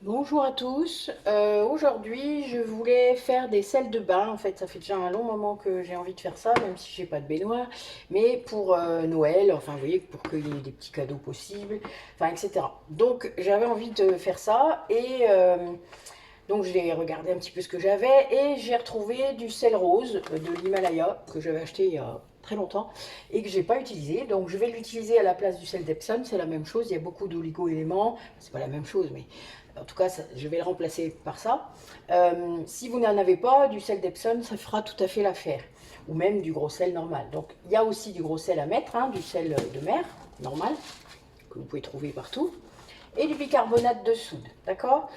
Bonjour à tous. Aujourd'hui, je voulais faire des sels de bain. En fait, ça fait déjà un long moment que j'ai envie de faire ça, même si j'ai pas de baignoire. Mais pour Noël, enfin, vous voyez, pour qu'il y ait des petits cadeaux possibles, enfin, etc. Donc, j'avais envie de faire ça et donc j'ai regardé un petit peu ce que j'avais et j'ai retrouvé du sel rose de l'Himalaya que j'avais acheté il y a très longtemps et que j'ai pas utilisé. Donc, je vais l'utiliser à la place du sel d'Epsom. C'est la même chose. Il y a beaucoup d'oligo-éléments. C'est pas la même chose, mais en tout cas, je vais le remplacer par ça. Si vous n'en avez pas, du sel d'Epsom, ça fera tout à fait l'affaire. Ou même du gros sel normal. Donc, il y a aussi du gros sel à mettre, hein, du sel de mer normal, que vous pouvez trouver partout. Et du bicarbonate de soude, d'accord?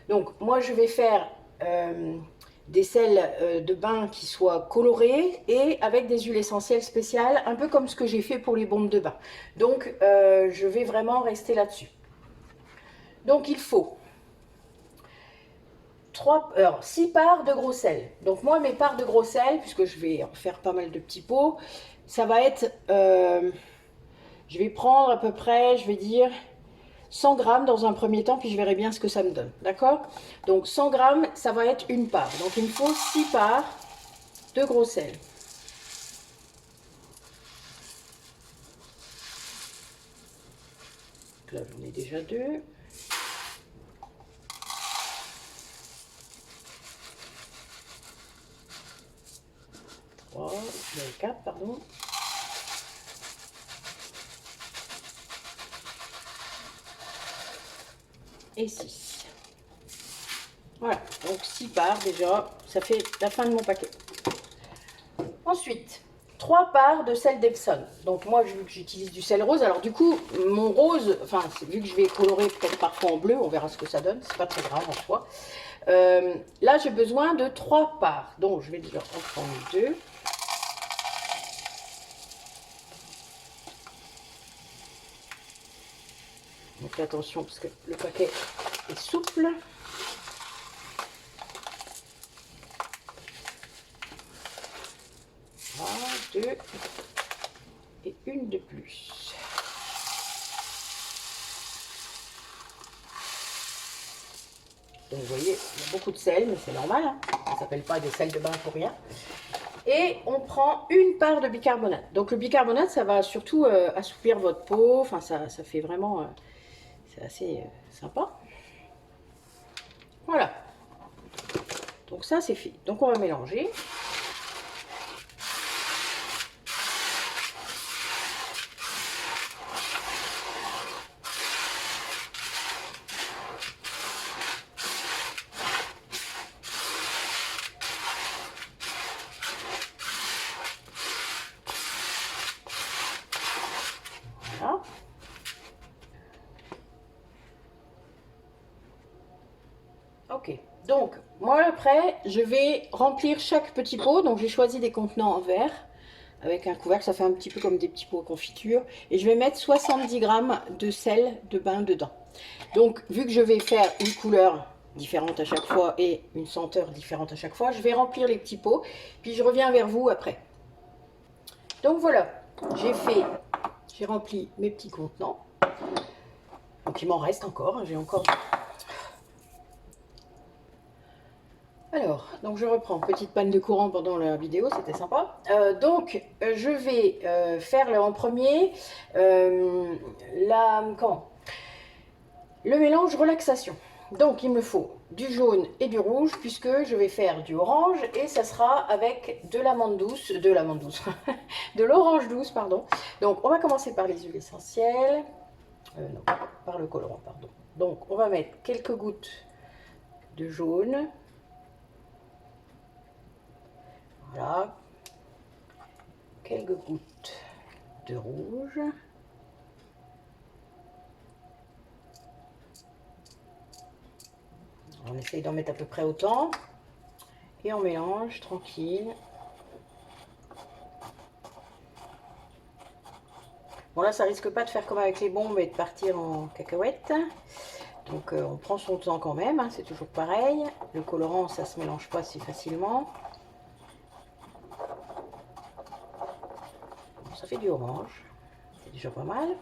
Donc, moi, je vais faire des sels de bain qui soient colorés et avec des huiles essentielles spéciales, un peu comme ce que j'ai fait pour les bombes de bain. Donc, je vais vraiment rester là-dessus. Donc, il faut 6 parts de gros sel. Donc moi, mes parts de gros sel, puisque je vais en faire pas mal de petits pots, ça va être, je vais prendre à peu près, je vais dire 100 grammes dans un premier temps, puis je verrai bien ce que ça me donne. D'accord? Donc 100 grammes, ça va être une part. Donc il me faut 6 parts de gros sel. Là, j'en ai déjà deux. Trois, quatre, pardon. Et 6. Voilà, donc 6 parts déjà, ça fait la fin de mon paquet. Ensuite, 3 parts de sel d'Epsom. Donc moi, vu que j'utilise du sel rose, alors du coup, mon rose, enfin, vu que je vais colorer peut-être parfois en bleu, on verra ce que ça donne, c'est pas très grave en soi. Là, j'ai besoin de 3 parts. Donc, je vais déjà en prendre 2. Donc attention, parce que le paquet est souple. Voilà, 2 et une de plus. Donc vous voyez, il y a beaucoup de sel, mais c'est normal, hein. Ça ne s'appelle pas des sels de bain pour rien. Et on prend une part de bicarbonate. Donc le bicarbonate, ça va surtout assouplir votre peau. Enfin, ça fait vraiment... c'est assez sympa. Voilà. Donc ça, c'est fait. Donc on va mélanger. Voilà. Ok. Donc, moi après, je vais remplir chaque petit pot. Donc j'ai choisi des contenants en verre avec un couvercle, ça fait un petit peu comme des petits pots à confiture. Et je vais mettre 70 grammes de sel de bain dedans. Donc, vu que je vais faire une couleur différente à chaque fois et une senteur différente à chaque fois, je vais remplir les petits pots, puis je reviens vers vous après. Donc voilà, j'ai rempli mes petits contenants. Donc il m'en reste encore, j'ai encore... Alors, donc je reprends, petite panne de courant pendant la vidéo, c'était sympa. Je vais faire en premier le mélange relaxation. Donc il me faut du jaune et du rouge puisque je vais faire du orange et ça sera avec de l'amande douce, de l'orange douce, pardon. Donc on va commencer par les huiles essentielles, non, par le colorant, pardon. Donc on va mettre quelques gouttes de jaune, voilà, quelques gouttes de rouge. On essaye d'en mettre à peu près autant. Et on mélange tranquille. Bon là, ça risque pas de faire comme avec les bombes et de partir en cacahuète. Donc on prend son temps quand même, hein, c'est toujours pareil. Le colorant, ça se mélange pas si facilement. Bon, ça fait du orange. C'est déjà pas mal.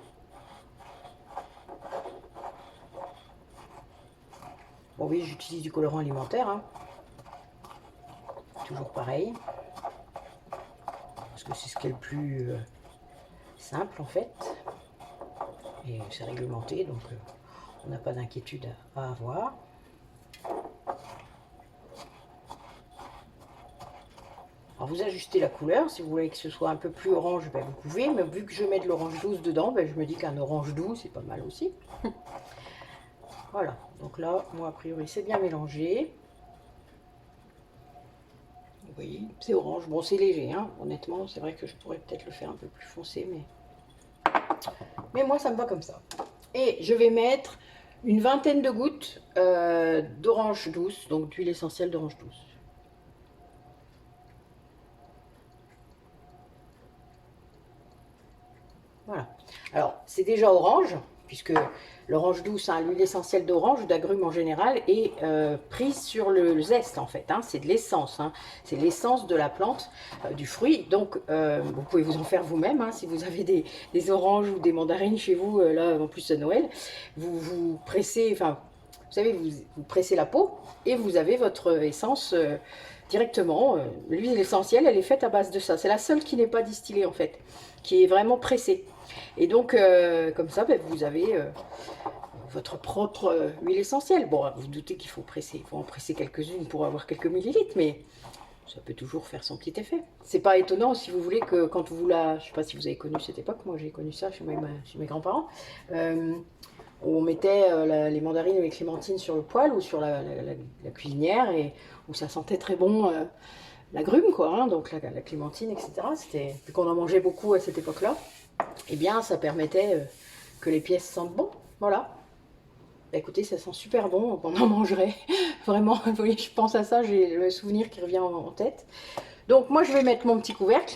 Bon oui, j'utilise du colorant alimentaire, hein. Toujours pareil. Parce que c'est ce qui est le plus simple en fait. Et c'est réglementé, donc on n'a pas d'inquiétude à avoir. Alors vous ajustez la couleur, si vous voulez que ce soit un peu plus orange, ben vous pouvez, mais vu que je mets de l'orange douce dedans, ben je me dis qu'un orange doux c'est pas mal aussi. Voilà, donc là, moi a priori c'est bien mélangé. Vous voyez, c'est orange, bon c'est léger, hein. Honnêtement, c'est vrai que je pourrais peut-être le faire un peu plus foncé, mais moi ça me va comme ça. Et je vais mettre une vingtaine de gouttes d'orange douce, donc d'huile essentielle d'orange douce. Voilà. Alors, c'est déjà orange, puisque l'orange douce, hein, l'huile essentielle d'orange ou d'agrumes en général, est prise sur le zeste en fait. Hein, c'est de l'essence. Hein, c'est l'essence de la plante, du fruit. Donc, vous pouvez vous en faire vous-même. Hein, si vous avez des oranges ou des mandarines chez vous, là en plus à Noël, vous pressez, enfin, vous savez, vous pressez la peau et vous avez votre essence directement. L'huile essentielle, elle est faite à base de ça. C'est la seule qui n'est pas distillée en fait, qui est vraiment pressée. Et donc, comme ça, ben, vous avez votre propre huile essentielle. Bon, vous, vous doutez qu'il faut presser, il faut en presser quelques-unes pour avoir quelques millilitres, mais ça peut toujours faire son petit effet. C'est pas étonnant si vous voulez que quand vous la... Je sais pas si vous avez connu cette époque, moi j'ai connu ça chez mes grands-parents. On mettait les mandarines et les clémentines sur le poêle ou sur la cuisinière, et où ça sentait très bon l'agrume, quoi, hein, donc la clémentine, etc. Vu qu'on en mangeait beaucoup à cette époque-là, eh bien ça permettait que les pièces sentent bon. Voilà. Bah, écoutez, ça sent super bon, on en mangerait. Vraiment, vous voyez, je pense à ça, j'ai le souvenir qui revient en tête. Donc moi je vais mettre mon petit couvercle.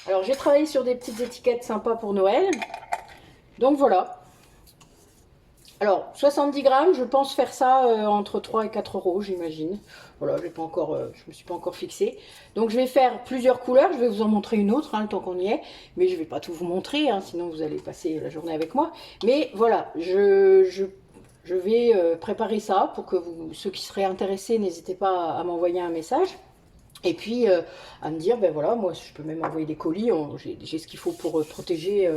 Alors j'ai travaillé sur des petites étiquettes sympas pour Noël. Donc voilà. Alors 70 grammes, je pense faire ça entre 3 et 4 euros, j'imagine. Voilà, je me suis pas encore fixée. Donc je vais faire plusieurs couleurs, je vais vous en montrer une autre, hein, le temps qu'on y est. Mais je vais pas tout vous montrer, hein, sinon vous allez passer la journée avec moi. Mais voilà, je vais préparer ça pour que ceux qui seraient intéressés, n'hésitez pas à m'envoyer un message. Et puis à me dire, ben voilà, moi je peux même envoyer des colis, j'ai ce qu'il faut pour protéger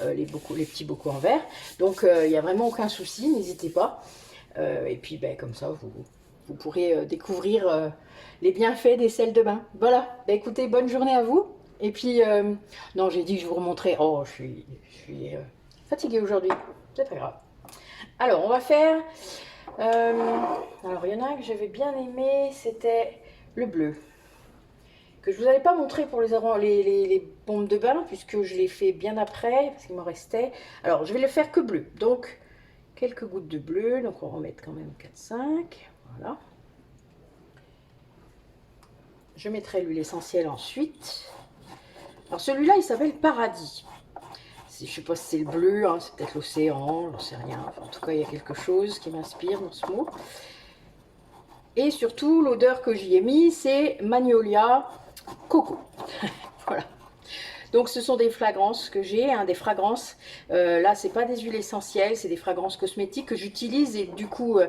les petits bocaux en verre. Donc il n'y a vraiment aucun souci, n'hésitez pas. Et puis ben, comme ça, vous pourrez découvrir les bienfaits des sels de bain. Voilà, ben, écoutez, bonne journée à vous. Et puis, non, j'ai dit que je vous remontrais. Oh, je suis fatiguée aujourd'hui, c'est pas grave. Alors, on va faire... alors, il y en a un que j'avais bien aimé, c'était le bleu. Que je ne vous avais pas montré pour les bombes de bain, puisque je l'ai fait bien après, parce qu'il m'en restait. Alors, je vais le faire que bleu. Donc, quelques gouttes de bleu. Donc, on va en mettre quand même 4-5. Voilà. Je mettrai l'huile essentielle ensuite. Alors, celui-là, il s'appelle Paradis. Je ne sais pas si c'est le bleu, hein, c'est peut-être l'océan, j'en sais rien. Enfin, en tout cas, il y a quelque chose qui m'inspire dans ce mot. Et surtout, l'odeur que j'y ai mis, c'est Magnolia Coco. Voilà. Donc ce sont des fragrances que j'ai, hein, des fragrances. Là, c'est pas des huiles essentielles, c'est des fragrances cosmétiques que j'utilise. Et du coup,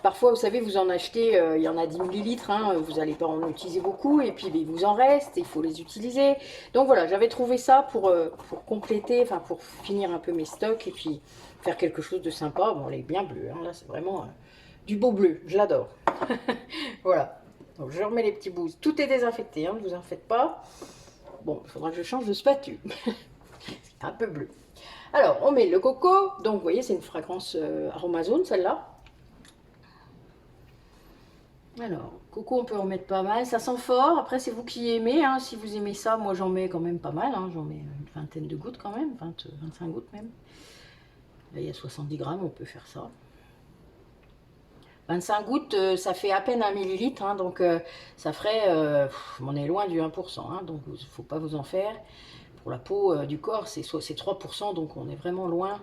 parfois, vous savez, vous en achetez, il y en a 10 millilitres, hein, vous n'allez pas en utiliser beaucoup. Et puis, il vous en reste, il faut les utiliser. Donc voilà, j'avais trouvé ça pour compléter, enfin pour finir un peu mes stocks et puis faire quelque chose de sympa. Bon, elle est bien bleue, hein, là, c'est vraiment du beau bleu, je l'adore. Voilà. Donc je remets les petits bouts. Tout est désinfecté, hein, ne vous en faites pas. Bon, il faudra que je change de spatule. C'est un peu bleu. Alors, on met le coco. Donc, vous voyez, c'est une fragrance aromazone, celle-là. Alors, coco, on peut en mettre pas mal. Ça sent fort. Après, c'est vous qui aimez. Hein. Si vous aimez ça, moi, j'en mets quand même pas mal. Hein. J'en mets une vingtaine de gouttes quand même. 25 gouttes même. Là, il y a 70 grammes, on peut faire ça. 25 gouttes, ça fait à peine 1 millilitre, hein, donc ça ferait, on est loin du 1%, hein, donc il ne faut pas vous en faire. Pour la peau du corps, c'est 3%, donc on est vraiment loin.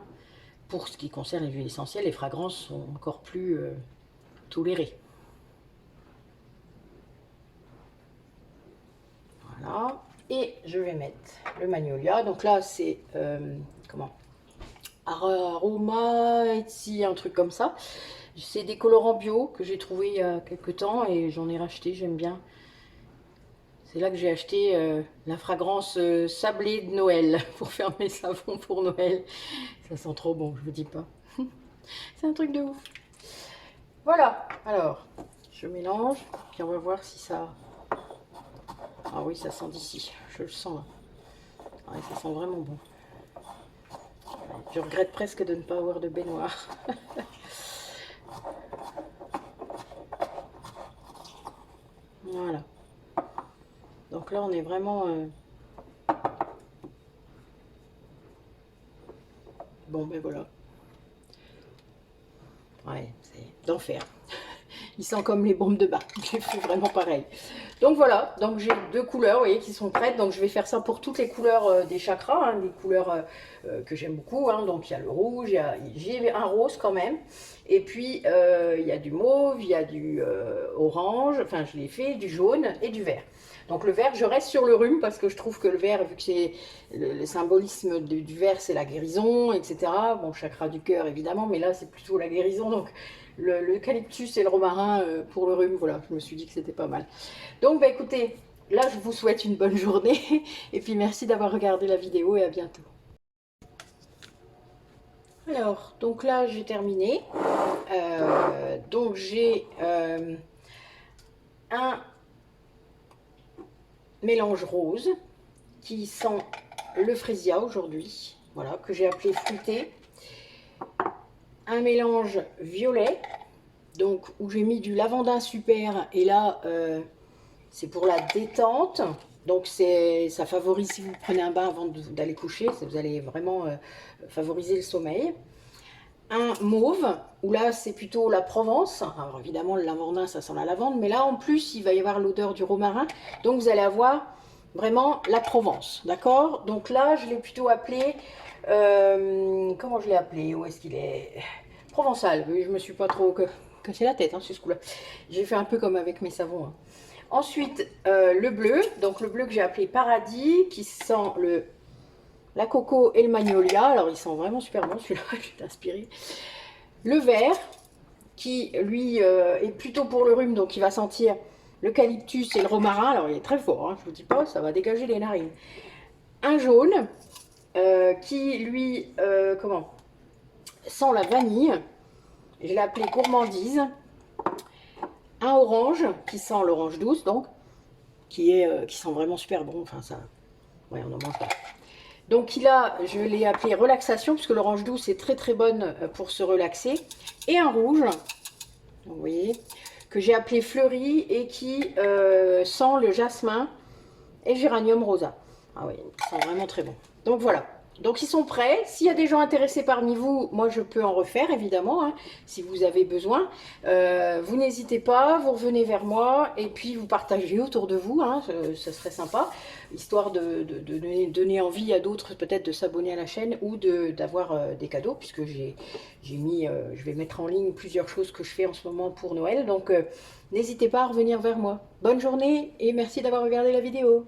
Pour ce qui concerne les huiles essentielles, les fragrances sont encore plus tolérées. Voilà, et je vais mettre le magnolia, donc là c'est, comment, aroma, Etsy, un truc comme ça. C'est des colorants bio que j'ai trouvé il y a quelques temps et j'en ai racheté, j'aime bien. C'est là que j'ai acheté la fragrance sablée de Noël pour faire mes savons pour Noël. Ça sent trop bon, je vous dis pas. C'est un truc de ouf. Voilà, alors je mélange, puis on va voir si ça... Ah oui, ça sent d'ici, je le sens là. Ouais, ça sent vraiment bon. Je regrette presque de ne pas avoir de baignoire. Voilà. Donc là, on est vraiment... Bon, ben voilà. Ouais, c'est d'enfer. Il sent comme les bombes de bain. J'ai fait vraiment pareil. Donc voilà, donc j'ai deux couleurs, vous voyez, qui sont prêtes. Donc je vais faire ça pour toutes les couleurs des chakras, hein, des couleurs que j'aime beaucoup. Hein. Donc il y a le rouge, j'ai un rose quand même. Et puis il y a du mauve, il y a du orange, enfin je l'ai fait, du jaune et du vert. Donc le vert, je reste sur le rhume parce que je trouve que le vert, vu que c'est le symbolisme du vert, c'est la guérison, etc. Bon, chakra du cœur évidemment, mais là c'est plutôt la guérison. Donc l'eucalyptus et le romarin pour le rhume, voilà, je me suis dit que c'était pas mal. Donc bah écoutez, là je vous souhaite une bonne journée et puis merci d'avoir regardé la vidéo et à bientôt. Alors, donc là j'ai terminé. Donc j'ai un mélange rose qui sent le freesia aujourd'hui, voilà, que j'ai appelé fruité. Un mélange violet, donc où j'ai mis du lavandin super et là c'est pour la détente, donc ça favorise, si vous prenez un bain avant d'aller coucher, vous allez vraiment favoriser le sommeil. Un mauve, où là c'est plutôt la Provence, alors évidemment le lavandin ça sent la lavande, mais là en plus il va y avoir l'odeur du romarin, donc vous allez avoir vraiment la Provence, d'accord? Donc là je l'ai plutôt appelé, comment je l'ai appelé? Où est-ce qu'il est? Provençal, oui, je me suis pas trop cassé la tête hein, sur ce coup-là. J'ai fait un peu comme avec mes savons. Hein. Ensuite, le bleu, donc le bleu que j'ai appelé Paradis, qui sent la coco et le magnolia. Alors, il sent vraiment super bon, celui-là, je inspiré. Le vert, qui lui est plutôt pour le rhume, donc il va sentir l'eucalyptus et le romarin. Alors, il est très fort, hein, je vous dis pas, ça va dégager les narines. Un jaune, qui lui, sent la vanille. Je l'ai appelé gourmandise. Un orange qui sent l'orange douce, donc qui sent vraiment super bon. Enfin ça, ouais, on en mange pas. Donc là, je l'ai appelé relaxation puisque l'orange douce est très très bonne pour se relaxer. Et un rouge, donc, vous voyez, que j'ai appelé fleuri et qui sent le jasmin et géranium rosa. Ah oui, ils sont vraiment très bons. Donc voilà. Donc ils sont prêts. S'il y a des gens intéressés parmi vous, moi je peux en refaire évidemment, hein, si vous avez besoin. Vous n'hésitez pas, vous revenez vers moi et puis vous partagez autour de vous, hein, ça serait sympa, histoire de donner envie à d'autres peut-être de s'abonner à la chaîne ou d'avoir des cadeaux, puisque je vais mettre en ligne plusieurs choses que je fais en ce moment pour Noël. Donc n'hésitez pas à revenir vers moi. Bonne journée et merci d'avoir regardé la vidéo.